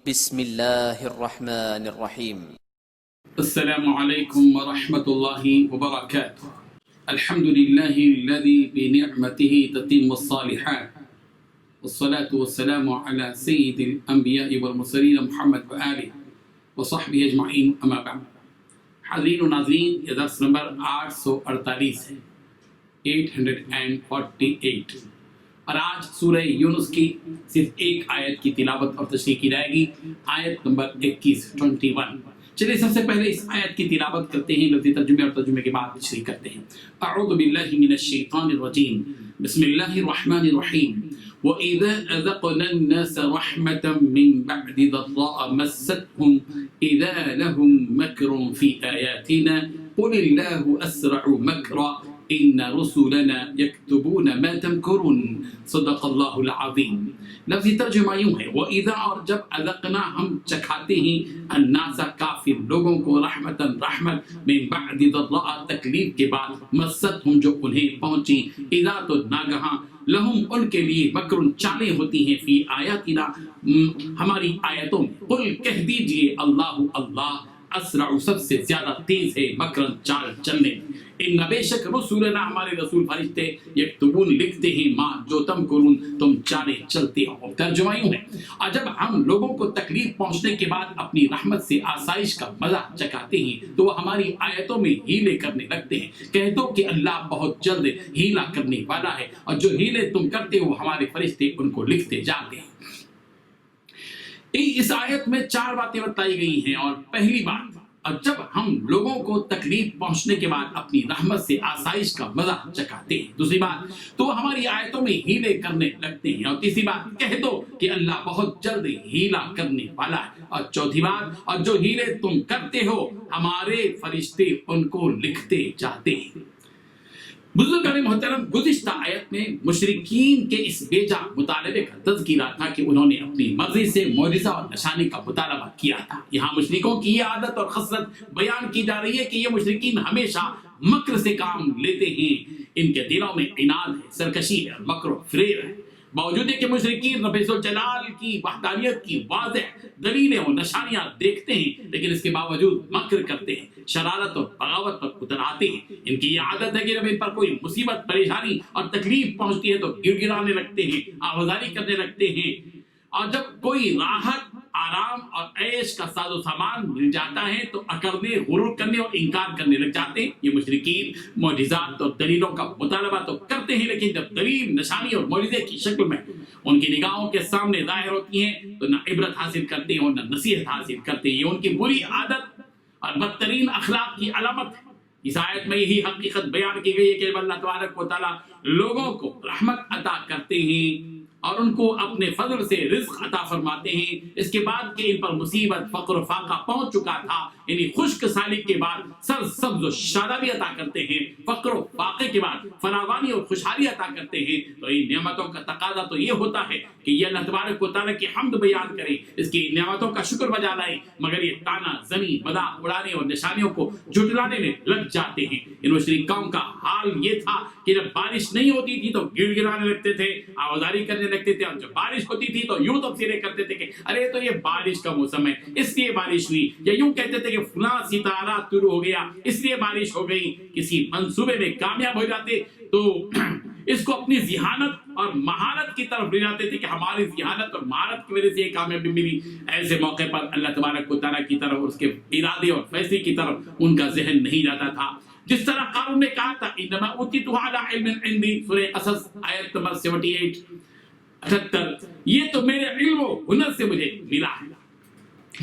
بسم اللہ الرحمن الرحیم۔ السلام علیکم ورحمۃ اللہ وبرکاتہ۔ الحمد للہ الذی بنعمته تتم الصالحات والصلاة والسلام علی سید الانبیاء والمرسلین محمد وآلہ وصحبہ اجمعین، اما بعد۔ حاضرین و ناظرین، یہ درس نمبر 848 ہے، 848، اور آج سورہ یونس کی صرف ایک آیت کی تلاوت اور تشریح کی جائے گی، آیت نمبر 21۔ چلیے سب سے پہلے اس آیت کی تلاوت کرتے ہیں، لفظی ترجمے اور ترجمے کے بعد تشریح کرتے ہیں۔ اعوذ باللہ من الشیطان الرجیم، بسم اللہ الرحمن الرحیم۔ وَإِذَا أَذَقْنَا النَّاسَ رَحْمَةً مِّن بَعْدِ ضَرَّاءٍ مَسَّتْهُمْ إِذَا لَهُم مَّكْرٌ فِي آيَاتِنَا قُلِ اللَّهُ أَسْرَعُ مَكْرًا إِنَّ رُسُلَنَا يَكْتُبُونَ مَا تَمْكُرُونَ صدق اللہ العظیم۔ لفظی ترجمہ یوں ہے، وَإِذَا، اور جب اذقنا ہم چکھاتے ہیں، الناس کافر لوگوں کو، رحمتاً رحمت، من بعد ضراء تکلیف کے بعد، مستہم جو انہیں پہنچی، اذا تو ناگہاں، لہم ان کے لیے، مکر چالیں ہوتی ہیں، فی آیاتنا ہماری آیتوں میں، قل کہہ دیجئے، اللہ اللہ اسرع سب سے زیادہ تیز ہے، مکرن چال چلنے، ان بے شک رسولنا ہمارے رسول فرشتے، یکتبون لکھتے ہیں، ما جو تم کرون تم چالیں چلتے ہو۔ ترجمہ یوں ہے، اور جب ہم لوگوں کو تکلیف پہنچنے کے بعد اپنی رحمت سے آسائش کا مزہ چکھاتے ہیں تو وہ ہماری آیتوں میں ہیلے کرنے لگتے ہیں۔ کہہ دو کہ اللہ بہت جلد ہیلا کرنے والا ہے، اور جو ہیلے تم کرتے ہو ہمارے فرشتے ان کو لکھتے جاتے ہیں۔ اس آیت میں 4 باتیں بتائی گئی ہیں، اور پہلی بات، اور جب ہم لوگوں کو تکلیف پہنچنے کے بعد اپنی رحمت سے آسائش کا مزہ چکھاتے ہیں۔ دوسری بات، تو وہ ہماری آیتوں میں ہیلے کرنے لگتے ہیں، اور تیسری بات، کہہ دو کہ اللہ بہت جلد ہیلا کرنے والا ہے، اور چوتھی بات، اور جو ہیلے تم کرتے ہو ہمارے فرشتے ان کو لکھتے جاتے ہیں۔ بزرگان محترم، گزشتہ آیت میں مشرکین کے اس بیجا مطالبے کا تذکرہ تھا کہ انہوں نے اپنی مرضی سے معجزہ اور نشانی کا مطالبہ کیا تھا۔ یہاں مشرکوں کی یہ عادت اور خصلت بیان کی جا رہی ہے کہ یہ مشرکین ہمیشہ مکر سے کام لیتے ہیں، ان کے دلوں میں عناد ہے، سرکشی ہے، مکر و فریب ہے۔ باوجود کہ مشرکین رب ذوالجلال کی وحدانیت کی واضح دلیلیں اور نشانیاں دیکھتے ہیں، لیکن اس کے باوجود مکر کرتے ہیں، شرارت اور بغاوت پر اتر آتے ہیں۔ ان کی یہ عادت ہے کہ جب ان پر کوئی مصیبت، پریشانی اور تکلیف پہنچتی ہے تو گر گرانے لگتے ہیں، آوازاری کرنے لگتے ہیں، اور جب کوئی راحت، آرام اور عیش کا ساز و سامان مل جاتا ہے تو اکڑنے، غرور کرنے اور انکار کرنے لگ جاتے ہیں۔ یہ مشرکین معجزات اور دلیلوں کا مطالبہ تو کرتے ہیں، لیکن جب دلیل، نشانی اور معجزے کی شکل میں ان کی نگاہوں کے سامنے ظاہر ہوتی ہیں تو نہ عبرت حاصل کرتے ہیں اور نہ نصیحت حاصل کرتے ہیں۔ یہ ان کی بری عادت اور بدترین اخلاق کی علامت ہے۔ اس آیت میں یہی حقیقت بیان کی گئی ہے کہ اللہ تبارک و تعالیٰ لوگوں کو رحمت عطا کرتے ہیں اور ان کو اپنے فضل سے رزق عطا فرماتے ہیں، اس کے بعد کہ ان پر مصیبت، فقر و فاقہ پہنچ چکا تھا، یعنی خشک سالی کے بعد سر سبز و شادابی عطا کرتے ہیں، فقر و فاقے کے بعد فراوانی اور خوشحالی عطا کرتے ہیں۔ تو ان نعمتوں کا تقاضا تو یہ ہوتا ہے کہ یہ اللہ تبارک و تعالیٰ کی حمد بیان کریں، اس کی نعمتوں کا شکر بجا لائیں، مگر یہ طعنہ زنی، مذاق اڑانے اور نشانیوں کو جھٹلانے میں لگ جاتے ہیں۔ ان مشرک قوم کا حال یہ تھا کہ جب بارش نہیں ہوتی تھی تو گڑ گڑانے لگتے تھے، آوازاری کرنے لگتے تھے، اور جب بارش ہوتی تھی تو یوں تفسیریں کرتے تھے کہ ارے تو یہ بارش کا موسم ہے اس لیے بارش ہوئی، یا یوں کہتے تھے کہ فلاں ستارہ طلوع ہو گیا اس لیے بارش ہو گئی۔ کسی منصوبے میں کامیاب ہو جاتے تو اس کو اپنی ذہانت اور مہارت کی طرف لے جاتے تھے کہ ہماری ذہانت اور مہارت کی وجہ سے یہ کامیابی ملی۔ ایسے موقع پر اللہ تبارک و تعالیٰ کی طرف، اس کے ارادے اور فیصلے کی طرف ان کا ذہن نہیں جاتا تھا۔ جس طرح قارون نے کہا تھا انما اوتیتہ علی علم عندی، سورہ قصص آیت نمبر 78، یہ تو میرے علم و ہنر سے مجھے ملا ہے۔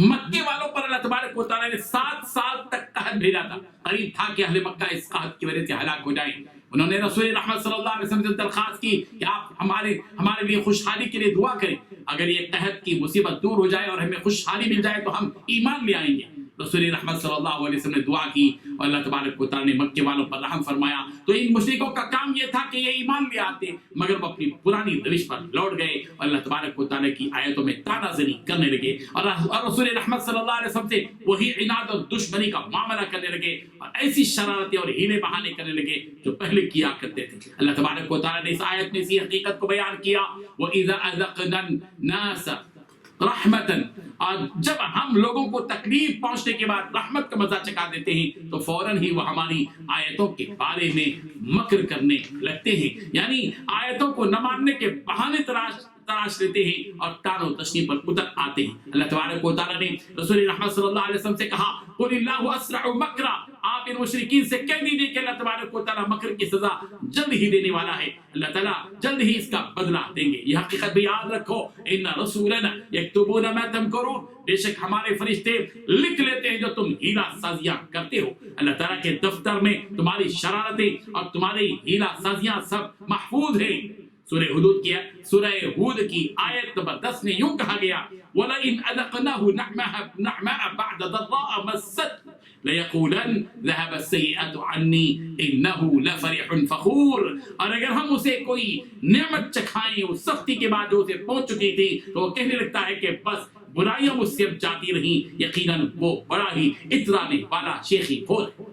مکے والوں پر اللہ تبارک و تعالیٰ نے 7 سال تک قحط بھیجا تھا، قریب تھا کہ اہل مکہ اس قحط کی وجہ سے ہلاک ہو جائیں۔ انہوں نے رسول رحمت صلی اللہ علیہ وسلم سے درخواست کی کہ آپ ہمارے لیے خوشحالی کے لیے دعا کریں، اگر یہ قحط کی مصیبت دور ہو جائے اور ہمیں خوشحالی مل جائے تو ہم ایمان لے آئیں گے۔ رسول رحمت صلی اللہ علیہ وسلم نے دعا کی اور اللہ تبارک و تعالیٰ نے مکے والوں پر رحم فرمایا۔ تو ان مشرکوں کا کام یہ تھا کہ یہ ایمان لے آتے، مگر وہ اپنی پرانی روش پر لوٹ گئے اور اللہ تبارک و تعالیٰ کی آیتوں میں طعنہ زنی کرنے لگے، اور رسول رحمت صلی اللہ علیہ وسلم سے وہی عناد اور دشمنی کا معاملہ کرنے لگے، اور ایسی شرارتیں اور ہیلے بہانے کرنے لگے جو پہلے کیا کرتے تھے۔ اللہ تبارک و تعالیٰ نے اس آیت میں اسی حقیقت کو بیان کیا، وَإِذَا أَذَقْنَا النَّاسَ رحمتن، اور جب ہم لوگوں کو تکلیف پہنچنے کے بعد رحمت کا مزہ چکھا دیتے ہیں تو فوراً ہی وہ ہماری آیتوں کے بارے میں مکر کرنے لگتے ہیں، یعنی آیتوں کو نہ ماننے کے بہانے تراش لیتے ہیں اور تان و تشنیع پر اتر آتے ہیں۔ اللہ تبارک و تعالیٰ نے رسول رحمت صلی اللہ علیہ وسلم سے کہا قل اللہ اسرع مکرا، آپ ان مشرکین سے کہہ دیجئے کہ اللہ تبارک و تعالیٰ مکر کی سزا جلد ہی دینے والا ہے، اللہ تعالیٰ جلد ہی اس کا بدلہ دیں گے۔ یہ حقیقت بھی یاد رکھو، ان رسولنا یکتبون ما تمکرون، بے شک ہمارے فرشتے لکھ لیتے ہیں جو تم ہیلا سازیاں کرتے ہو۔ اللہ تعالیٰ کے دفتر میں تمہاری شرارتیں اور تمہاری ہیلا سازیاں سب محفوظ ہیں۔ سورہ ہود کی آیت نمبر 10 میں یوں کہا گیا وَلَئِنْ أَذَقْنَاهُ نَعْمَاءَ بَعْدَ ضَرَّاءَ مَسَّتْهُ لَيَقُولَنَّ ذَهَبَ السَّيِّئَاتُ عَنِّي إِنَّهُ لَفَرِحٌ فَخُورٌ، اور اگر ہم اسے کوئی نعمت چکھائیں اس سختی کے بعد جو اسے پہنچ چکی تھی تو وہ کہنے لگتا ہے کہ بس برائیاں مجھ سے اب جاتی رہیں، یقیناً وہ بڑا ہی اترانے والا شیخی خور ہے۔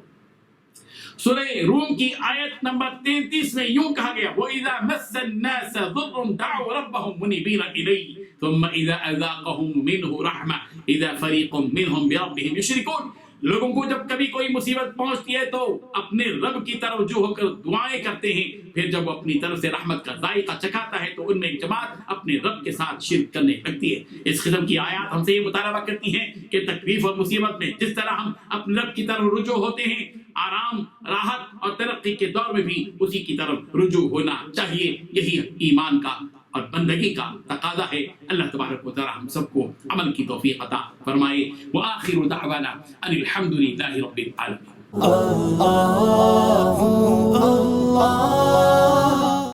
سورہ روم کی آیت نمبر 33 میں یوں کہا گیا وَإِذَا مَسَّ النَّاسَ ضُرٌّ دَعَوْا رَبَّهُمْ مُنِيبِينَ إِلَيْهِ ثُمَّ إِذَا أَذَاقَهُم مِّنْهُ رَحْمَةً إِذَا فَرِيقٌ مِّنْهُمْ بِرَبِّهِمْ يُشْرِكُونَ، لوگوں کو جب کبھی کوئی مصیبت پہنچتی ہے تو اپنے رب کی طرف رجوع ہو کر دعائیں کرتے ہیں، پھر جب وہ اپنی طرف سے رحمت کا ذائقہ چکھاتا ہے تو ان میں ایک جماعت اپنے رب کے ساتھ شرک کرنے لگتی ہے۔ اس قسم کی آیات ہم سے یہ مطالبہ کرتی ہیں کہ تکلیف اور مصیبت میں جس طرح ہم اپنے رب کی طرف رجوع ہوتے ہیں، آرام، راحت اور ترقی کے دور میں بھی اسی کی طرف رجوع ہونا چاہیے۔ یہی ایمان کا اور بندگی کا تقاضا ہے۔ اللہ تبارک و تعالی ہم سب کو عمل کی توفیق عطا فرمائے۔ وآخر دعوانا ان الحمد للہ رب العالمین۔ اللہ